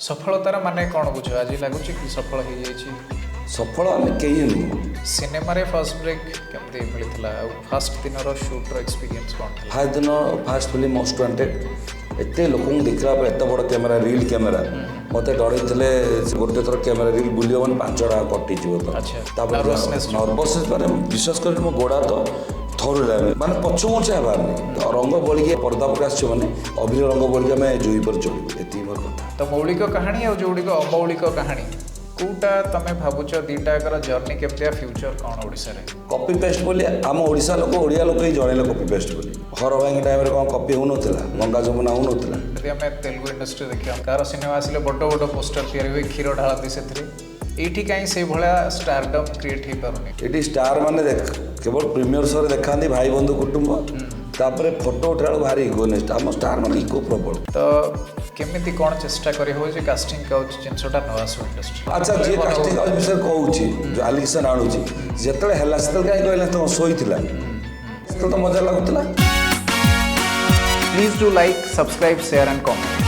सफलतार माने कौन बुझ आज लगुच कि सफल हो जाइए सफल आम कहीं नुह सिनेमा रे फर्स्ट ब्रेक केमती मिलता फर्स्ट दिन शूट्र एक्सपीरियंस कौन था फास्ट दिन फास्ट फिल्म मोस्ट वांटेड एत लोक देखला एत बड़ कैमेरा रील कैमेरा मत डर गोटे थर कैमेरा रील बुलियो मैंने 5 टाँग कटिज नर्वसनेस मैंने विश्वास कर मो गोड़ा तो थरुला माने पछू चाहे बाहर रंग बोलिए पर्दा पर आस मैंने अभिनय रंग बोलिए आम जुई पर चलू ये मोर कथा तो मौलिक कहानी और जोड़िक अमौलिक कहानी कौटा तुम भावुच दीटाकर जर्नी केमती फ्यूचर कौन ओडिशा रे कॉपी पेस्ट बोली आम ओडिशा लोक ओडिया लोक ही जड़े कॉपी पेस्ट बोली हर भाई टाइम कौन कॉपी हो गंगा जमुना हो यदि आम तेलुगु इंडस्ट्री देखा कार सिनेमा आसिले बड़ बड़ पोस्टर तैयारी हुए क्षीर ढालती से ये कहीं से भाया स्टारडम क्रिएट हो पारे ये स्टार माने देख केवल प्रीमियर शो देखा भाई बंधु कुटुंब तापर फोटो उठा भारी इगोनेस्ट आम स्टार मान इको प्रबल तो केमिति कौन चेष्टा करी हो जे कास्टिंग काउच जिनसटा न आसो इंडस्ट्री अच्छा जे कास्टिंग काउच विषय कहूची जो एलिगेशन आणुची जेतले हला सेतल काई कहले तो सोईथिला तो मजा लागुतला please do like subscribe share and comment